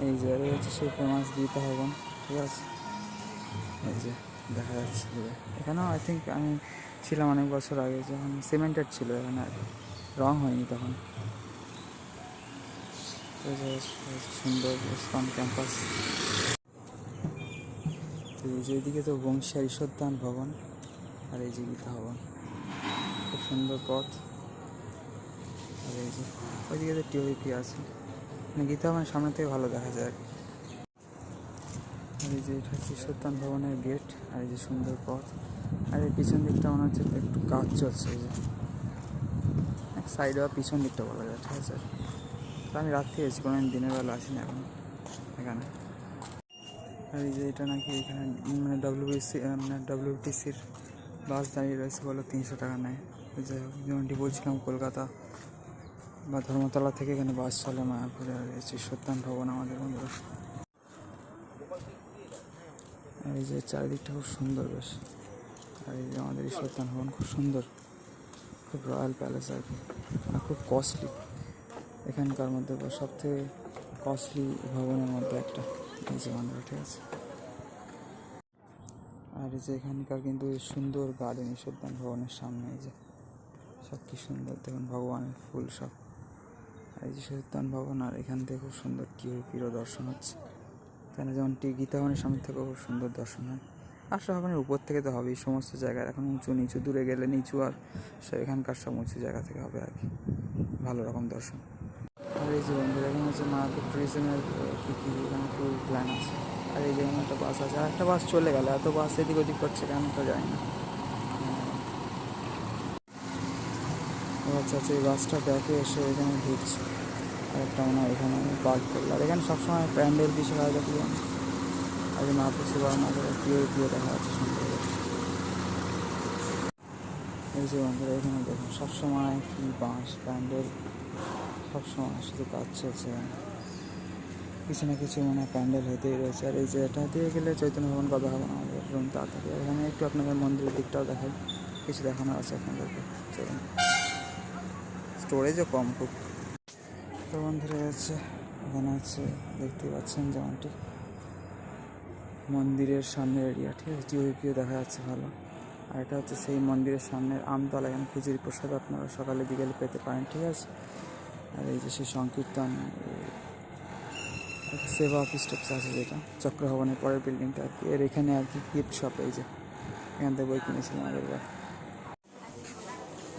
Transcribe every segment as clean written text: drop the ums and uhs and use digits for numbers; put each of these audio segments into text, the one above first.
এই যে হচ্ছে সেই ফেমাস গীতা ভবন, ঠিক আছে। এই যে দেখা যাচ্ছে এখানেও আই থিঙ্ক আমি ছিলাম অনেক বছর আগে, যখন সিমেন্টেড ছিল, এখানে আর রং হয়নি তখন। সুন্দর ইসকন ক্যাম্পাস। তো এই যে এদিকে তো বংশীয় ঈশ্বরদান ভবন, আর এই যে গীতা ভবন, খুব সুন্দর পথ। আর এই যে ওইদিকে তো টিওপি আছে, মানে গীতা ভবনের সামনে থেকে ভালো দেখা যায় আর কি। আর এই যে এটা হচ্ছে ঈশ্বরদান ভবনের গেট, আর এই যে সুন্দর পথ। আর এই পিছন দিকটা মনে হচ্ছে একটু কাজ চলছে, এই যে এক সাইডে বা পিছন দিকটা বলা যায়, ঠিক আছে। তো আমি রাত্রে এসেছি, কোনো দিনের বেলা আসিনি এখন এখানে। আর এই যে এটা নাকি এখানে মানে ডব্লিউটিসির বাস দাঁড়িয়ে রয়েছে, বলো 300 টাকা নেয়। যাই হোক, যেমনটি বলছিলাম কলকাতা বা ধর্মতলা থেকে এখানে বাস চলে মায়াপুরে। আর এই ঈশ্বরদান ভবন আমাদের বন্ধুরা। আর এই যে চারিদিকটা খুব সুন্দর বেশ। আর এই যে আমাদের ঈশ্বরদান ভবন খুব সুন্দর, খুব রয়্যাল প্যালেস আর কি, আর খুব কস্টলি। এখানকার মধ্যে সবথেকে কস্টলি ভবনের মধ্যে একটা, এই যে বন্ধুরা, ঠিক আছে। আর এই যে এখানকার কিন্তু সুন্দর গার্ডেন ঈশ্বরদান ভবনের সামনে, এই যে সব কি সুন্দর দেখুন, ভগবানের ফুল সব। আর এই যে ঈশ্বরদান ভবন, আর এখান থেকে খুব সুন্দর টিওপিরও দর্শন হচ্ছে, তাই না? যেমন গীতা ভবনের সামনে থেকেও খুব সুন্দর দর্শন হয়। আসলে ভবনের উপর থেকে তো হবেই, সমস্ত জায়গায় এখন উঁচু নিচু, দূরে গেলে নিচু, আর এখানকার সব উঁচু জায়গা থেকে হবে আর কি, ভালো রকম দর্শন। আর এই যে বন্ধুরা, এখানে হচ্ছে মায়াপুর ট্যুরিজমের কী কী এখানে ট্যুর প্ল্যান আছে। আর এই যে এখানে একটা বাস আছে, আর একটা বাস চলে গেল, এত বাস এদিক ওদিক করছে কেন তো জানি না। আচ্ছা, এই বাসটা ব্যাকে এসে এখানে ঢুকছে, আর একটা মনে হয় এখানে পার্ক করলো। আর এখানে সবসময় প্যান্ডেল বিশাল হয় দেখি আমি। আর এই মায়াপুর সেবা আমাদের প্রিয় দেখা যাচ্ছে সুন্দর। এই যে বন্ধুরা, এখানে দেখুন সবসময় কি বাঁশ প্যান্ডেল, সবসময় শুধু কাজ চলছে এখানে, কিছু না কিছু মানে প্যান্ডেল হতেই রয়েছে। আর এই যে এটা দিয়ে গেলে চৈতন্য ভবন কথা হবে না আমাদের রুম তাড়াতাড়ি। এখানে একটু আপনাদের মন্দিরের দিকটাও দেখাই, কিছু দেখানোর আছে আপনাদেরকে। চলুন, স্টোরেজও কম খুব। তো বন্ধুরা হচ্ছে এখানে হচ্ছে দেখতে পাচ্ছেন যেমনটি মন্দিরের সামনের এরিয়া, ঠিক আছে। টিওপিও দেখা যাচ্ছে ভালো। আর এটা হচ্ছে সেই মন্দিরের সামনের আমতলা, এখানে খিচুড়ি প্রসাদ আপনারা সকালে বিকেলে পেতে পারেন, ঠিক আছে। আর এই যে সেই সংকীর্তন সেবা অফিস টাইপস আছে, যেটা চক্র ভবনের পরের বিল্ডিংটা আর কি। এর এখানে আর কি গিফট শপ, এই যে এখান থেকে বই কিনেছিলাম আগেরবার।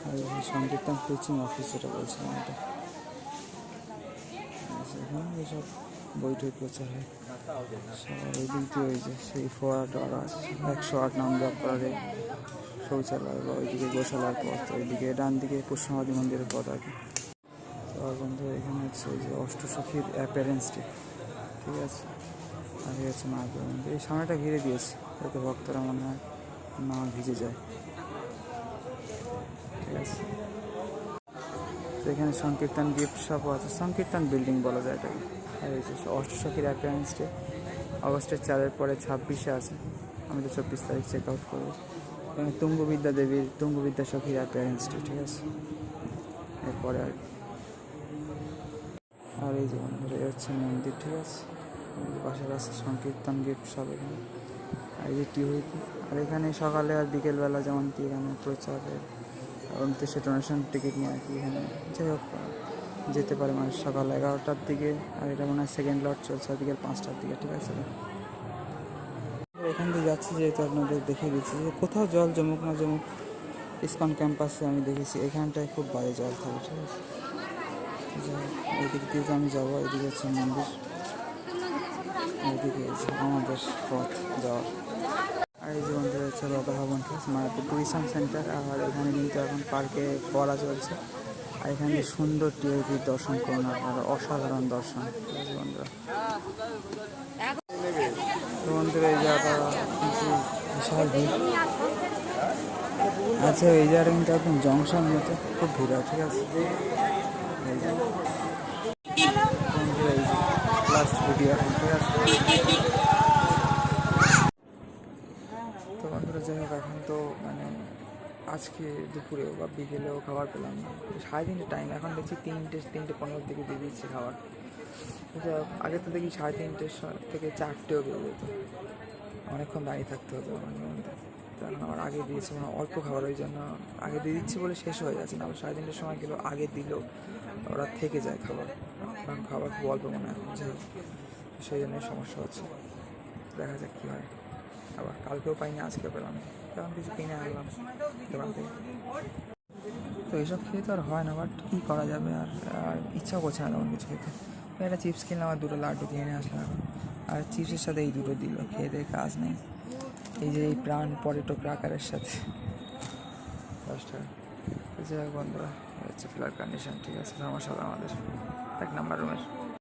আর এই সংকীর্তন কোচিং অফিস যেটা বলছিলাম, এটা এখানে এইসব বই টই প্রচার হয়। সবার ওই দিক দিয়ে ওই যে সেই ফোয়ারা আছে, 108 নাম জপ করার শৌচালয়, বা ওইদিকে গোশালার পথ, ওইদিকে ডান দিকে পুষ্যমাদি মন্দিরের পথ আর কি। তো বন্ধু এখানে হচ্ছে এই যে অষ্টসখীর অ্যাপিয়ারেন্সটি, ঠিক আছে। আর হচ্ছে মায়াপুর মন্দির, এই সামনেটা ঘিরে দিয়েছে যাতে ভক্তরা মনে হয় না ভিজে যায়, ঠিক আছে। তো এখানে সংকীর্তন গিফট শপও আছে, সংকীর্তন বিল্ডিং বলা যায় এটাকে। আর এই যে অষ্টসখীর অ্যাপিয়ারেন্স ডে অগস্টের 4-এর পরে 26-এ আছে, আমি তো 24 তারিখ চেক আউট করবো। এখানে তুঙ্গবিদ্যা দেবীর তুঙ্গবিদ্যা সখীর অ্যাপিয়ারেন্স ডে, ঠিক আছে, এরপরে আর কি। আর এই যে বন্ধুরা হচ্ছে মন্দির, ঠিক আছে। পাশের আছে সংকীর্তন গিফট শপ এখানে। আর এই যে টিওপি, আর এখানে সকালে আর বিকেলবেলা যেমন কি এখানে প্রচারের এবং তো সে ডোনেশন টিকিট নিয়ে আর কি এখানে, যাই হোক যেতে পারে মানুষ সকাল 11টার দিকে। আর এটা মনে হয় সেকেন্ড লট চলছে বিকেল 5টার দিকে, ঠিক আছে। এখান থেকে যাচ্ছি যেহেতু আপনাদের দেখিয়ে দিচ্ছি যে কোথাও জল জমুক না জমুক, ইসকন ক্যাম্পাসে আমি দেখেছি এখানটায় খুব বাজে জল থাকে, ঠিক আছে। এই দিক দিয়ে আমি যাবো, এদিকে হচ্ছে মন্দির, এদিকে হচ্ছে আমাদের পথ যাওয়া। আর এই যে বন্ধুরা হচ্ছে রাধা ভবন, ঠিক আছে, মায়াপুর ট্যুরিজম সেন্টার। আর এখানে কিন্তু এখন পার্কে পড়া চলছে, আর এখানে সুন্দর টিওপির দর্শন করুন আপনারা, অসাধারণ দর্শন, ঠিক আছে বন্ধুরা। তো বন্ধুরা এই জায়গাটা কিন্তু বিশাল ভিড় আছে, এই জায়গাটা কিন্তু একদম জংশন মতো খুব ভিড় হয়, ঠিক আছে। এই যে বন্ধুরা এই যে লাস্ট ভিডিও এখন, ঠিক আছে। তো বন্ধুরা যাই হোক, এখন তো মানে আজকে দুপুরেও বা বিকেলেও খাবার পেলাম না, 3:30 টাইম, এখন দেখছি 3টে 15 দিকে দিয়ে দিচ্ছে খাবার। আগে তো দেখি 3:30 থেকে 4টেও বেজে যেত, অনেকক্ষণ দাঁড়িয়ে থাকতে হতো মাঝে মধ্যে। কারণ আমার আগে দিয়েছে মানে অল্প খাবার, ওই জন্য আগে দিয়ে দিচ্ছি বলে শেষ হয়ে যাচ্ছে না। আবার 3:30টার সময় গেলেও আগে দিলেও ওরা থেকে যায় খাবার, কারণ খাবার খুব অল্প মনে হয় যে, সেই জন্যই সমস্যা হচ্ছে। দেখা যাক কী হয়। আবার কালকেও পাইনি, আজকেও পেলাম না, তেমন কিছু কিনে আনলাম দোকান থেকে। তো এইসব খেয়ে তো আর হয় না, বাট কী করা যাবে, আর ইচ্ছাও করছে না তেমন কিছু খেতে। একটা চিপস কিনলাম আর 2টো লাড্ডু কিনে নিয়ে আসলাম এখন, আর চিপসের সাথে এই 2টো দিল, খেয়ে দিয়ে কাজ নেই। এই যে এই প্রাণ পটেটো ক্রাকারের সাথে 10 টাকা। যাই হোক বন্ধুরা, হচ্ছে ফ্ল্যাট কন্ডিশন, ঠিক আছে, সমস্যা হবে আমাদের 1 নাম্বার রুমের।